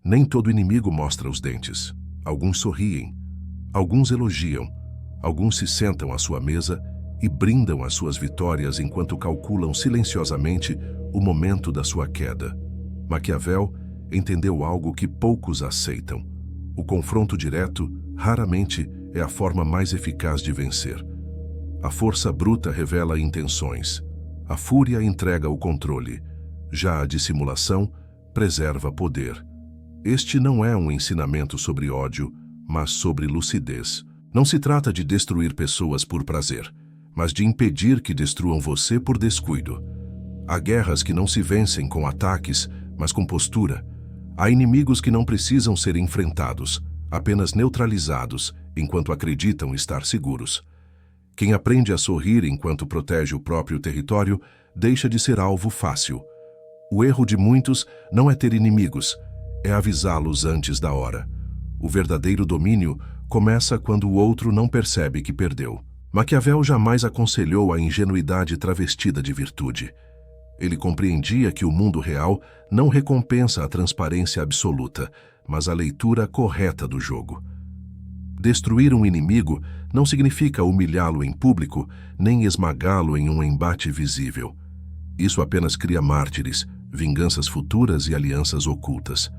Nem todo inimigo mostra os dentes. Alguns sorriem, alguns elogiam, alguns se sentam à sua mesa e brindam as suas vitórias enquanto calculam silenciosamente o momento da sua queda. Maquiavel entendeu algo que poucos aceitam. O confronto direto, raramente, é a forma mais eficaz de vencer. A força bruta revela intenções. A fúria entrega o controle. Já a dissimulação preserva poder. Este não é um ensinamento sobre ódio, mas sobre lucidez. Não se trata de destruir pessoas por prazer, mas de impedir que destruam você por descuido. Há guerras que não se vencem com ataques, mas com postura. Há inimigos que não precisam ser enfrentados, apenas neutralizados, enquanto acreditam estar seguros. Quem aprende a sorrir enquanto protege o próprio território, deixa de ser alvo fácil. O erro de muitos não é ter inimigos, é avisá-los antes da hora. O verdadeiro domínio começa quando o outro não percebe que perdeu. Maquiavel jamais aconselhou a ingenuidade travestida de virtude. Ele compreendia que o mundo real não recompensa a transparência absoluta, mas a leitura correta do jogo. Destruir um inimigo não significa humilhá-lo em público, nem esmagá-lo em um embate visível. Isso apenas cria mártires, vinganças futuras e alianças ocultas.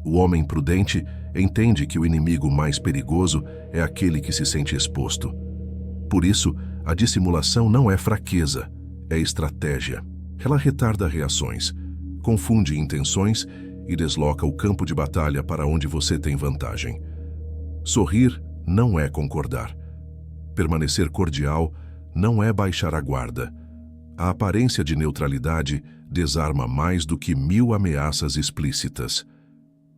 O homem prudente entende que o inimigo mais perigoso é aquele que se sente exposto. Por isso, a dissimulação não é fraqueza, é estratégia. Ela retarda reações, confunde intenções e desloca o campo de batalha para onde você tem vantagem. Sorrir não é concordar. Permanecer cordial não é baixar a guarda. A aparência de neutralidade desarma mais do que 1000 ameaças explícitas.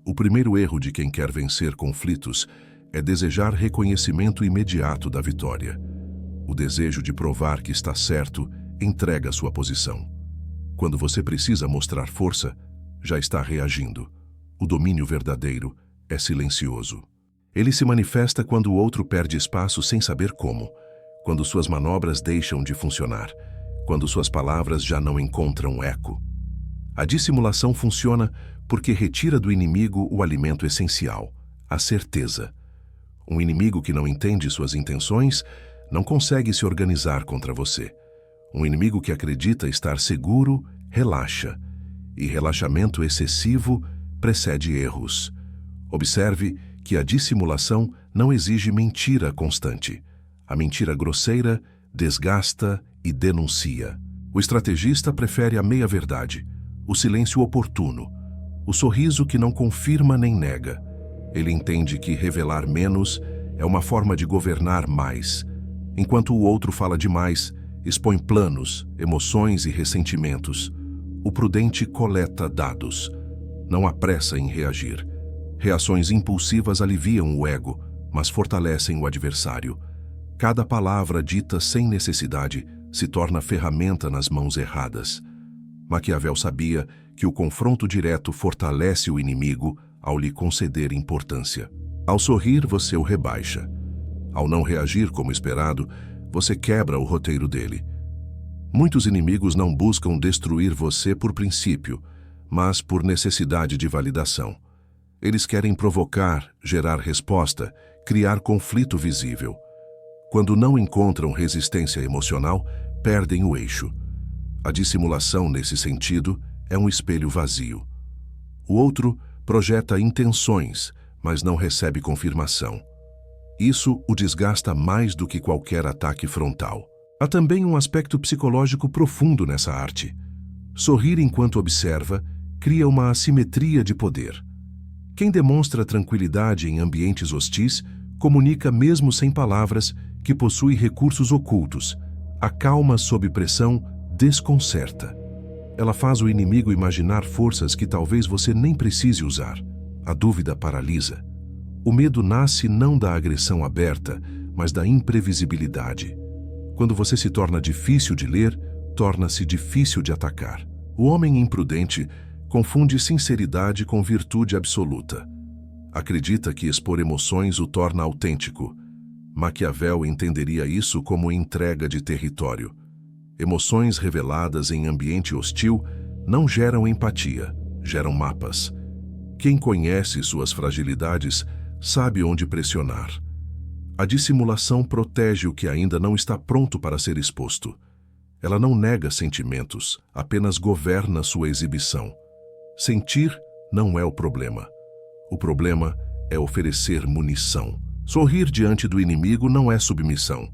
O primeiro erro de quem quer vencer conflitos é desejar reconhecimento imediato da vitória. O desejo de provar que está certo entrega sua posição. Quando você precisa mostrar força, já está reagindo. O domínio verdadeiro é silencioso. Ele se manifesta quando o outro perde espaço sem saber como, quando suas manobras deixam de funcionar, quando suas palavras já não encontram eco. A dissimulação funciona porque retira do inimigo o alimento essencial, a certeza. Um inimigo que não entende suas intenções não consegue se organizar contra você. Um inimigo que acredita estar seguro, relaxa. E relaxamento excessivo precede erros. Observe que a dissimulação não exige mentira constante. A mentira grosseira desgasta e denuncia. O estrategista prefere a meia-verdade, o silêncio oportuno, o sorriso que não confirma nem nega. Ele entende que revelar menos é uma forma de governar mais. Enquanto o outro fala demais, expõe planos, emoções e ressentimentos. O prudente coleta dados. Não há pressa em reagir. Reações impulsivas aliviam o ego, mas fortalecem o adversário. Cada palavra dita sem necessidade se torna ferramenta nas mãos erradas. Maquiavel sabia que o confronto direto fortalece o inimigo ao lhe conceder importância. Ao sorrir, você o rebaixa. Ao não reagir como esperado, você quebra o roteiro dele. Muitos inimigos não buscam destruir você por princípio, mas por necessidade de validação. Eles querem provocar, gerar resposta, criar conflito visível. Quando não encontram resistência emocional, perdem o eixo. A dissimulação, nesse sentido, é um espelho vazio. O outro projeta intenções, mas não recebe confirmação. Isso o desgasta mais do que qualquer ataque frontal. Há também um aspecto psicológico profundo nessa arte. Sorrir enquanto observa cria uma assimetria de poder. Quem demonstra tranquilidade em ambientes hostis comunica mesmo sem palavras que possui recursos ocultos. A calma sob pressão desconcerta. Ela faz o inimigo imaginar forças que talvez você nem precise usar. A dúvida paralisa. O medo nasce não da agressão aberta, mas da imprevisibilidade. Quando você se torna difícil de ler, torna-se difícil de atacar. O homem imprudente confunde sinceridade com virtude absoluta. Acredita que expor emoções o torna autêntico. Maquiavel entenderia isso como entrega de território. Emoções reveladas em ambiente hostil não geram empatia, geram mapas. Quem conhece suas fragilidades sabe onde pressionar. A dissimulação protege o que ainda não está pronto para ser exposto. Ela não nega sentimentos, apenas governa sua exibição. Sentir não é o problema. O problema é oferecer munição. Sorrir diante do inimigo não é submissão.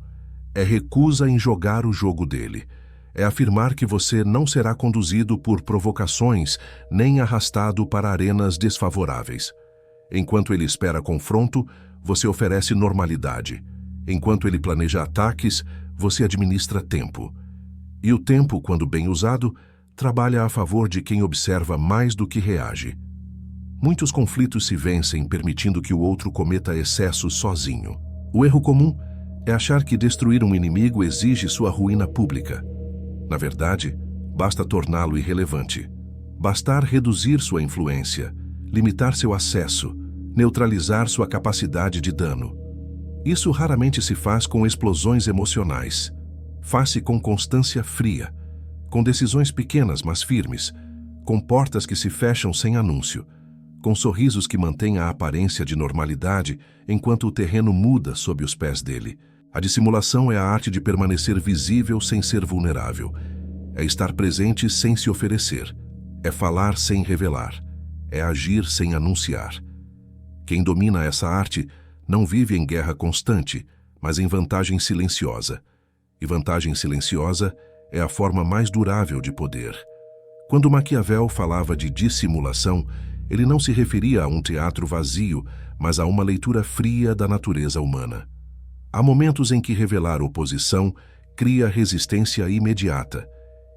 É recusa em jogar o jogo dele. É afirmar que você não será conduzido por provocações nem arrastado para arenas desfavoráveis. Enquanto ele espera confronto, você oferece normalidade. Enquanto ele planeja ataques, você administra tempo. E o tempo, quando bem usado, trabalha a favor de quem observa mais do que reage. Muitos conflitos se vencem permitindo que o outro cometa excessos sozinho. O erro comum é achar que destruir um inimigo exige sua ruína pública. Na verdade, basta torná-lo irrelevante. Bastar reduzir sua influência, limitar seu acesso, neutralizar sua capacidade de dano. Isso raramente se faz com explosões emocionais. Faz-se com constância fria, com decisões pequenas mas firmes, com portas que se fecham sem anúncio, com sorrisos que mantêm a aparência de normalidade enquanto o terreno muda sob os pés dele. A dissimulação é a arte de permanecer visível sem ser vulnerável. É estar presente sem se oferecer. É falar sem revelar. É agir sem anunciar. Quem domina essa arte não vive em guerra constante, mas em vantagem silenciosa. E vantagem silenciosa é a forma mais durável de poder. Quando Maquiavel falava de dissimulação, ele não se referia a um teatro vazio, mas a uma leitura fria da natureza humana. Há momentos em que revelar oposição cria resistência imediata,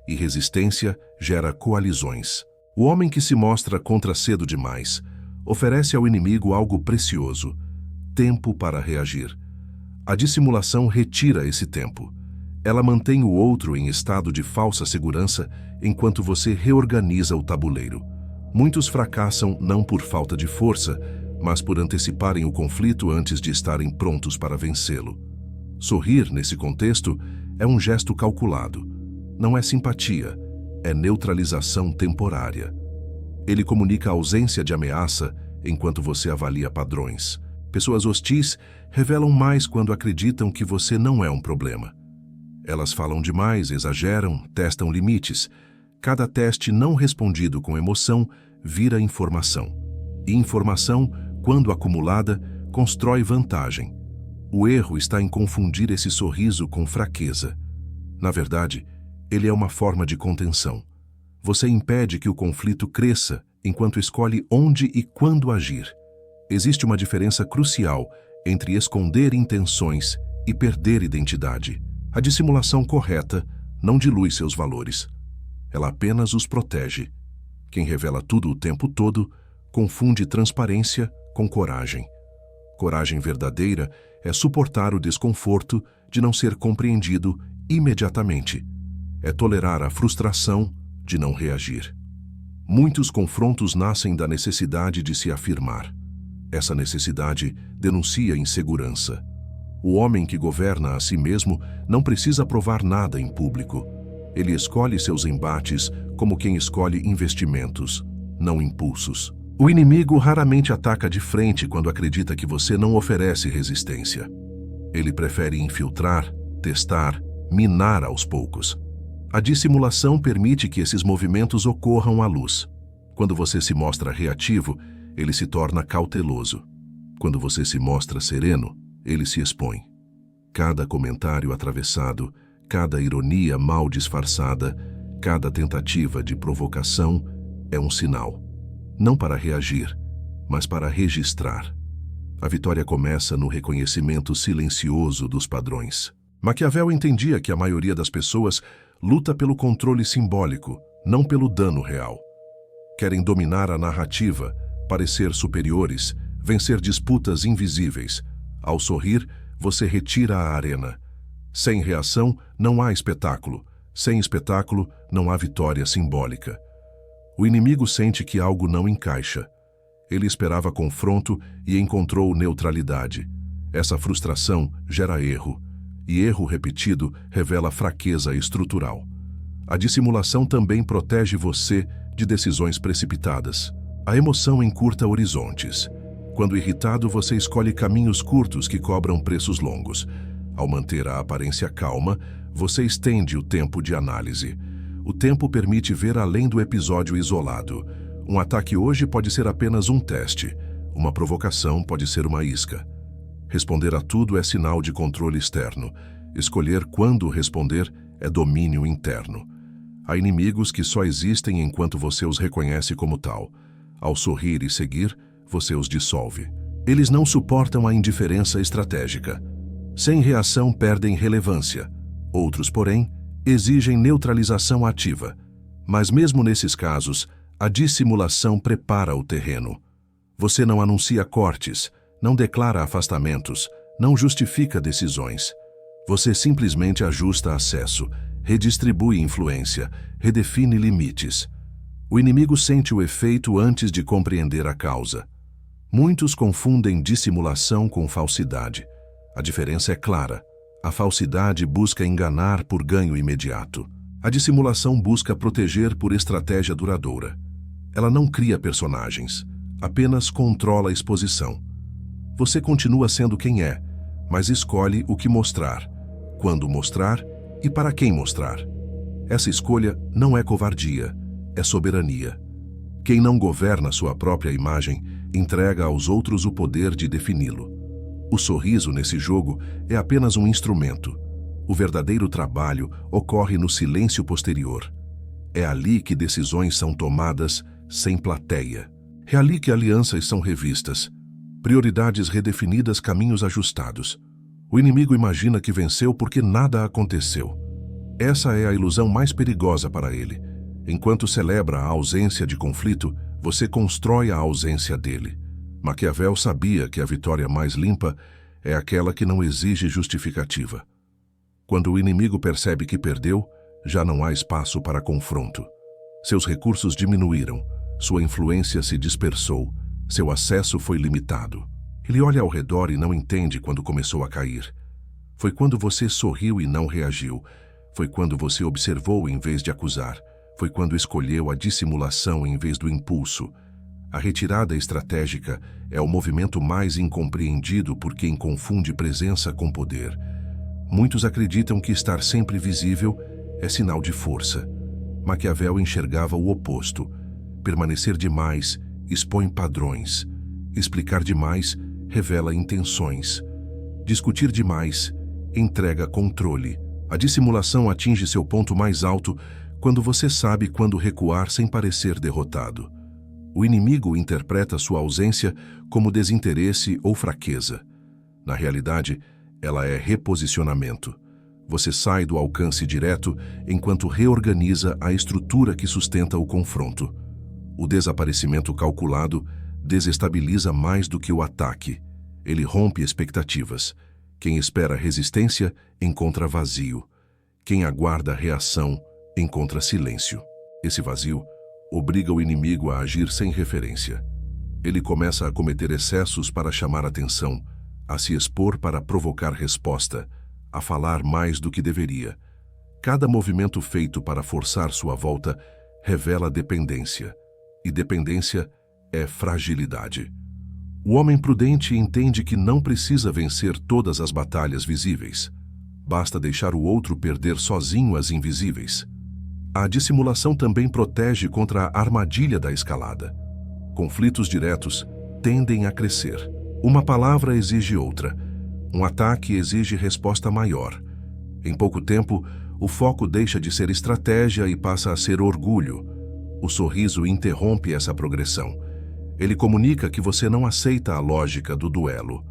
e resistência gera coalizões. O homem que se mostra contra cedo demais oferece ao inimigo algo precioso, tempo para reagir. A dissimulação retira esse tempo. Ela mantém o outro em estado de falsa segurança enquanto você reorganiza o tabuleiro. Muitos fracassam não por falta de força, mas por anteciparem o conflito antes de estarem prontos para vencê-lo. Sorrir, nesse contexto, é um gesto calculado. Não é simpatia, é neutralização temporária. Ele comunica a ausência de ameaça enquanto você avalia padrões. Pessoas hostis revelam mais quando acreditam que você não é um problema. Elas falam demais, exageram, testam limites. Cada teste não respondido com emoção vira informação. E informação, quando acumulada, constrói vantagem. O erro está em confundir esse sorriso com fraqueza. Na verdade, ele é uma forma de contenção. Você impede que o conflito cresça enquanto escolhe onde e quando agir. Existe uma diferença crucial entre esconder intenções e perder identidade. A dissimulação correta não dilui seus valores. Ela apenas os protege. Quem revela tudo o tempo todo confunde transparência com coragem. Coragem verdadeira é suportar o desconforto de não ser compreendido imediatamente. É tolerar a frustração de não reagir. Muitos confrontos nascem da necessidade de se afirmar. Essa necessidade denuncia insegurança. O homem que governa a si mesmo não precisa provar nada em público. Ele escolhe seus embates como quem escolhe investimentos, não impulsos. O inimigo raramente ataca de frente quando acredita que você não oferece resistência. Ele prefere infiltrar, testar, minar aos poucos. A dissimulação permite que esses movimentos ocorram à luz. Quando você se mostra reativo, ele se torna cauteloso. Quando você se mostra sereno, ele se expõe. Cada comentário atravessado, cada ironia mal disfarçada, cada tentativa de provocação é um sinal. Não para reagir, mas para registrar. A vitória começa no reconhecimento silencioso dos padrões. Maquiavel entendia que a maioria das pessoas luta pelo controle simbólico, não pelo dano real. Querem dominar a narrativa, parecer superiores, vencer disputas invisíveis. Ao sorrir, você retira a arena. Sem reação, não há espetáculo. Sem espetáculo, não há vitória simbólica. O inimigo sente que algo não encaixa. Ele esperava confronto e encontrou neutralidade. Essa frustração gera erro, e erro repetido revela fraqueza estrutural. A dissimulação também protege você de decisões precipitadas. A emoção encurta horizontes. Quando irritado, você escolhe caminhos curtos que cobram preços longos. Ao manter a aparência calma, você estende o tempo de análise. O tempo permite ver além do episódio isolado. Um ataque hoje pode ser apenas um teste. Uma provocação pode ser uma isca. Responder a tudo é sinal de controle externo. Escolher quando responder é domínio interno. Há inimigos que só existem enquanto você os reconhece como tal. Ao sorrir e seguir, você os dissolve. Eles não suportam a indiferença estratégica. Sem reação, perdem relevância. Outros, porém, exigem neutralização ativa. Mas mesmo nesses casos, a dissimulação prepara o terreno. Você não anuncia cortes, não declara afastamentos, não justifica decisões. Você simplesmente ajusta acesso, redistribui influência, redefine limites. O inimigo sente o efeito antes de compreender a causa. Muitos confundem dissimulação com falsidade. A diferença é clara. A falsidade busca enganar por ganho imediato. A dissimulação busca proteger por estratégia duradoura. Ela não cria personagens, apenas controla a exposição. Você continua sendo quem é, mas escolhe o que mostrar, quando mostrar e para quem mostrar. Essa escolha não é covardia, é soberania. Quem não governa sua própria imagem entrega aos outros o poder de defini-lo. O sorriso nesse jogo é apenas um instrumento. O verdadeiro trabalho ocorre no silêncio posterior. É ali que decisões são tomadas sem plateia. É ali que alianças são revistas, prioridades redefinidas, caminhos ajustados. O inimigo imagina que venceu porque nada aconteceu. Essa é a ilusão mais perigosa para ele. Enquanto celebra a ausência de conflito, você constrói a ausência dele. Maquiavel sabia que a vitória mais limpa é aquela que não exige justificativa. Quando o inimigo percebe que perdeu, já não há espaço para confronto. Seus recursos diminuíram, sua influência se dispersou, seu acesso foi limitado. Ele olha ao redor e não entende quando começou a cair. Foi quando você sorriu e não reagiu. Foi quando você observou em vez de acusar. Foi quando escolheu a dissimulação em vez do impulso. A retirada estratégica é o movimento mais incompreendido por quem confunde presença com poder. Muitos acreditam que estar sempre visível é sinal de força. Maquiavel enxergava o oposto. Permanecer demais expõe padrões. Explicar demais revela intenções. Discutir demais entrega controle. A dissimulação atinge seu ponto mais alto quando você sabe quando recuar sem parecer derrotado. O inimigo interpreta sua ausência como desinteresse ou fraqueza. Na realidade, ela é reposicionamento. Você sai do alcance direto enquanto reorganiza a estrutura que sustenta o confronto. O desaparecimento calculado desestabiliza mais do que o ataque. Ele rompe expectativas. Quem espera resistência encontra vazio. Quem aguarda reação encontra silêncio. Esse vazio obriga o inimigo a agir sem referência. Ele começa a cometer excessos para chamar atenção, a se expor para provocar resposta, a falar mais do que deveria. Cada movimento feito para forçar sua volta revela dependência, e dependência é fragilidade. O homem prudente entende que não precisa vencer todas as batalhas visíveis. Basta deixar o outro perder sozinho as invisíveis. A dissimulação também protege contra a armadilha da escalada. Conflitos diretos tendem a crescer. Uma palavra exige outra. Um ataque exige resposta maior. Em pouco tempo, o foco deixa de ser estratégia e passa a ser orgulho. O sorriso interrompe essa progressão. Ele comunica que você não aceita a lógica do duelo.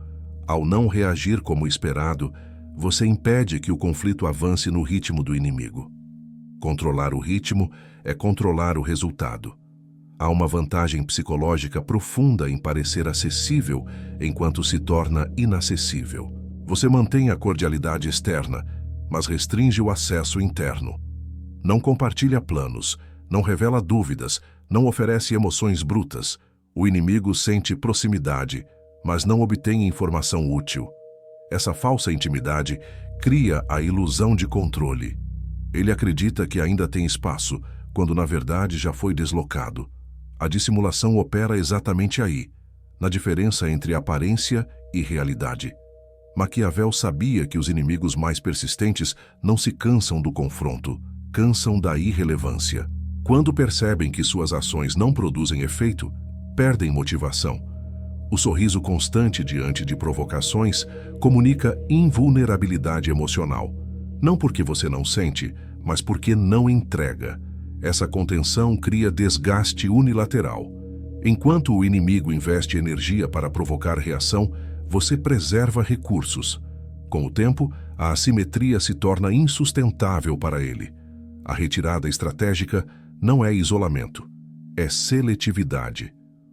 Ao não reagir como esperado, você impede que o conflito avance no ritmo do inimigo. Controlar o ritmo é controlar o resultado. Há uma vantagem psicológica profunda em parecer acessível enquanto se torna inacessível. Você mantém a cordialidade externa, mas restringe o acesso interno. Não compartilha planos, não revela dúvidas, não oferece emoções brutas. O inimigo sente proximidade, mas não obtém informação útil. Essa falsa intimidade cria a ilusão de controle. Ele acredita que ainda tem espaço, quando na verdade já foi deslocado. A dissimulação opera exatamente aí, na diferença entre aparência e realidade. Maquiavel sabia que os inimigos mais persistentes não se cansam do confronto, cansam da irrelevância. Quando percebem que suas ações não produzem efeito, perdem motivação. O sorriso constante diante de provocações comunica invulnerabilidade emocional. Não porque você não sente, mas porque não entrega. Essa contenção cria desgaste unilateral. Enquanto o inimigo investe energia para provocar reação, você preserva recursos. Com o tempo, a assimetria se torna insustentável para ele. A retirada estratégica não é isolamento, é seletividade.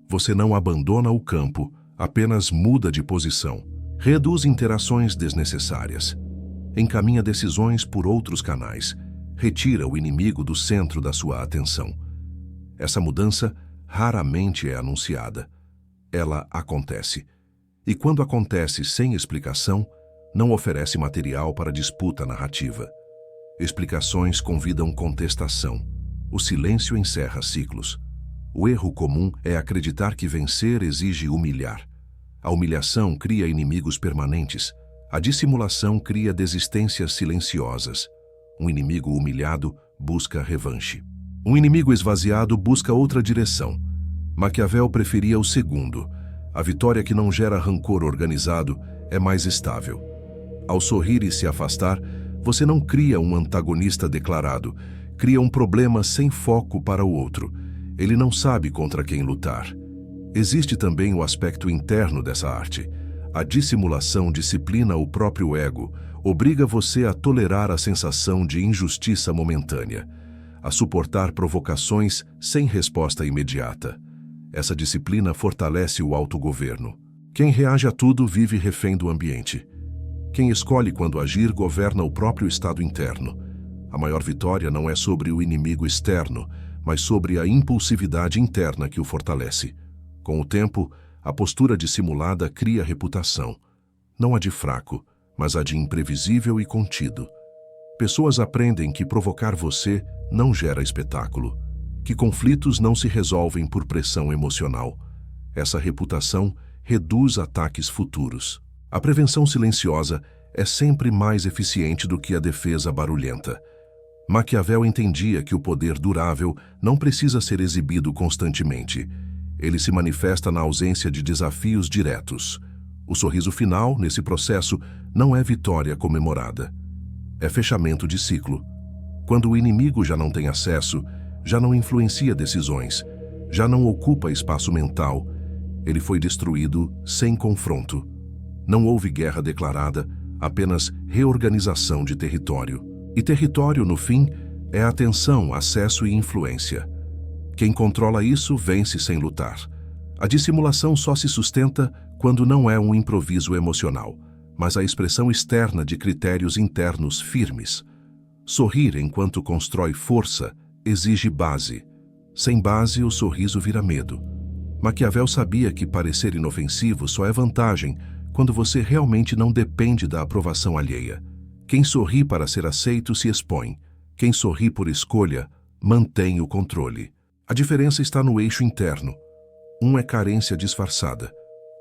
Você não abandona o campo, apenas muda de posição. Reduz interações desnecessárias. Encaminha decisões por outros canais. Retira o inimigo do centro da sua atenção. Essa mudança raramente é anunciada. Ela acontece. E quando acontece sem explicação, não oferece material para disputa narrativa. Explicações convidam contestação. O silêncio encerra ciclos. O erro comum é acreditar que vencer exige humilhar. A humilhação cria inimigos permanentes. A dissimulação cria desistências silenciosas. Um inimigo humilhado busca revanche. Um inimigo esvaziado busca outra direção. Maquiavel preferia o segundo. A vitória que não gera rancor organizado é mais estável. Ao sorrir e se afastar, você não cria um antagonista declarado, cria um problema sem foco para o outro. Ele não sabe contra quem lutar. Existe também o aspecto interno dessa arte. A dissimulação disciplina o próprio ego, obriga você a tolerar a sensação de injustiça momentânea, a suportar provocações sem resposta imediata. Essa disciplina fortalece o autogoverno. Quem reage a tudo vive refém do ambiente. Quem escolhe quando agir governa o próprio estado interno. A maior vitória não é sobre o inimigo externo, mas sobre a impulsividade interna que o fortalece. Com o tempo, a postura dissimulada cria reputação. Não a de fraco, mas a de imprevisível e contido. Pessoas aprendem que provocar você não gera espetáculo, que conflitos não se resolvem por pressão emocional. Essa reputação reduz ataques futuros. A prevenção silenciosa é sempre mais eficiente do que a defesa barulhenta. Maquiavel entendia que o poder durável não precisa ser exibido constantemente. Ele se manifesta na ausência de desafios diretos. O sorriso final, nesse processo, não é vitória comemorada. É fechamento de ciclo. Quando o inimigo já não tem acesso, já não influencia decisões, já não ocupa espaço mental, ele foi destruído sem confronto. Não houve guerra declarada, apenas reorganização de território. E território, no fim, é atenção, acesso e influência. Quem controla isso vence sem lutar. A dissimulação só se sustenta quando não é um improviso emocional, mas a expressão externa de critérios internos firmes. Sorrir enquanto constrói força exige base. Sem base, o sorriso vira medo. Maquiavel sabia que parecer inofensivo só é vantagem quando você realmente não depende da aprovação alheia. Quem sorri para ser aceito se expõe. Quem sorri por escolha mantém o controle. A diferença está no eixo interno. Um é carência disfarçada,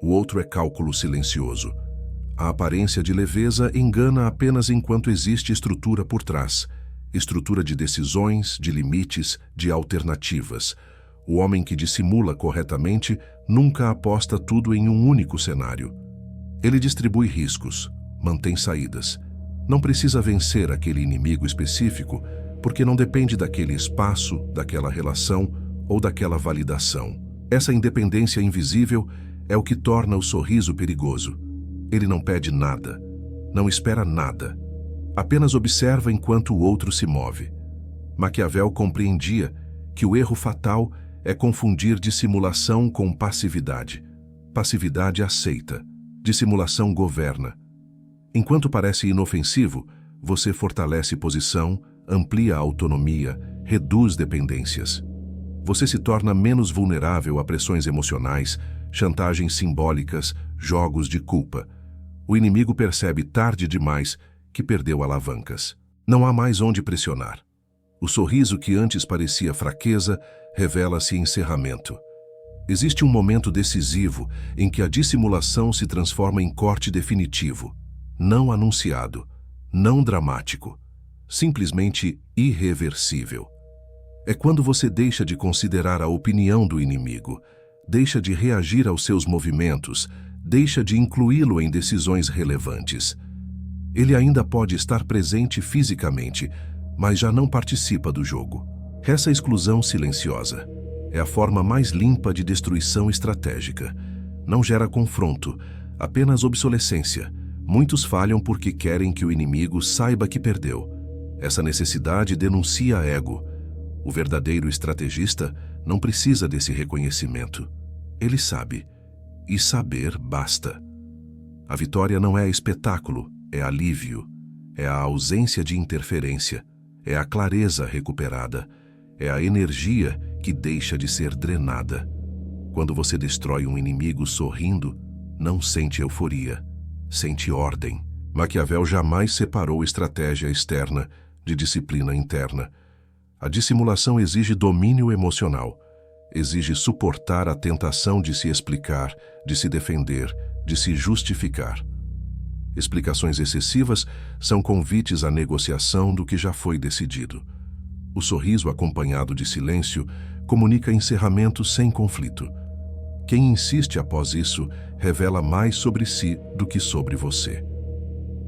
o outro é cálculo silencioso. A aparência de leveza engana apenas enquanto existe estrutura por trás. Estrutura de decisões, de limites, de alternativas. O homem que dissimula corretamente nunca aposta tudo em um único cenário. Ele distribui riscos, mantém saídas. Não precisa vencer aquele inimigo específico, porque não depende daquele espaço, daquela relação ou daquela validação. Essa independência invisível é o que torna o sorriso perigoso. Ele não pede nada, não espera nada. Apenas observa enquanto o outro se move. Maquiavel compreendia que o erro fatal é confundir dissimulação com passividade. Passividade aceita, dissimulação governa. Enquanto parece inofensivo, você fortalece posição, amplia a autonomia, reduz dependências. Você se torna menos vulnerável a pressões emocionais, chantagens simbólicas, jogos de culpa. O inimigo percebe tarde demais que perdeu alavancas. Não há mais onde pressionar. O sorriso que antes parecia fraqueza revela-se encerramento. Existe um momento decisivo em que a dissimulação se transforma em corte definitivo, não anunciado, não dramático, simplesmente irreversível. É quando você deixa de considerar a opinião do inimigo, deixa de reagir aos seus movimentos, deixa de incluí-lo em decisões relevantes. Ele ainda pode estar presente fisicamente, mas já não participa do jogo. Essa exclusão silenciosa é a forma mais limpa de destruição estratégica. Não gera confronto, apenas obsolescência. Muitos falham porque querem que o inimigo saiba que perdeu. Essa necessidade denuncia ego. O verdadeiro estrategista não precisa desse reconhecimento. Ele sabe. E saber basta. A vitória não é espetáculo, é alívio. É a ausência de interferência. É a clareza recuperada. É a energia que deixa de ser drenada. Quando você destrói um inimigo sorrindo, não sente euforia, sente ordem. Maquiavel jamais separou estratégia externa de disciplina interna. A dissimulação exige domínio emocional, exige suportar a tentação de se explicar, de se defender, de se justificar. Explicações excessivas são convites à negociação do que já foi decidido. O sorriso acompanhado de silêncio comunica encerramento sem conflito. Quem insiste após isso revela mais sobre si do que sobre você.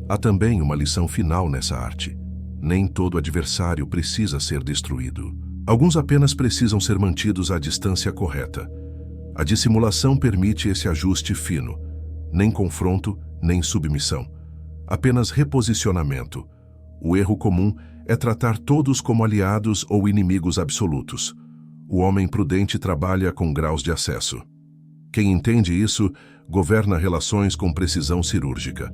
Há também uma lição final nessa arte. Nem todo adversário precisa ser destruído. Alguns apenas precisam ser mantidos à distância correta. A dissimulação permite esse ajuste fino. Nem confronto, nem submissão. Apenas reposicionamento. O erro comum é tratar todos como aliados ou inimigos absolutos. O homem prudente trabalha com graus de acesso. Quem entende isso, governa relações com precisão cirúrgica.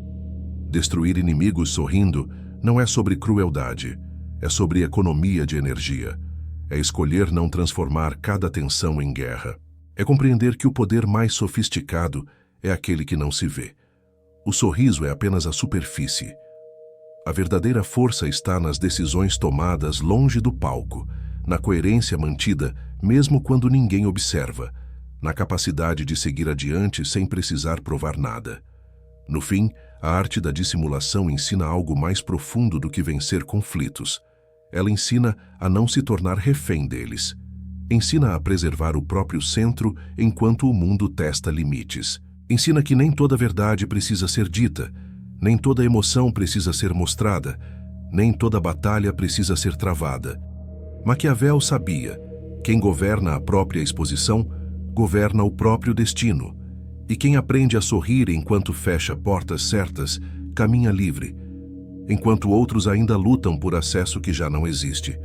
Destruir inimigos sorrindo não é sobre crueldade, é sobre economia de energia. É escolher não transformar cada tensão em guerra. É compreender que o poder mais sofisticado é aquele que não se vê. O sorriso é apenas a superfície. A verdadeira força está nas decisões tomadas longe do palco, na coerência mantida mesmo quando ninguém observa, na capacidade de seguir adiante sem precisar provar nada. No fim, a arte da dissimulação ensina algo mais profundo do que vencer conflitos. Ela ensina a não se tornar refém deles. Ensina a preservar o próprio centro enquanto o mundo testa limites. Ensina que nem toda verdade precisa ser dita, nem toda emoção precisa ser mostrada, nem toda batalha precisa ser travada. Maquiavel sabia: quem governa a própria exposição, governa o próprio destino. E quem aprende a sorrir enquanto fecha portas certas, caminha livre, enquanto outros ainda lutam por acesso que já não existe.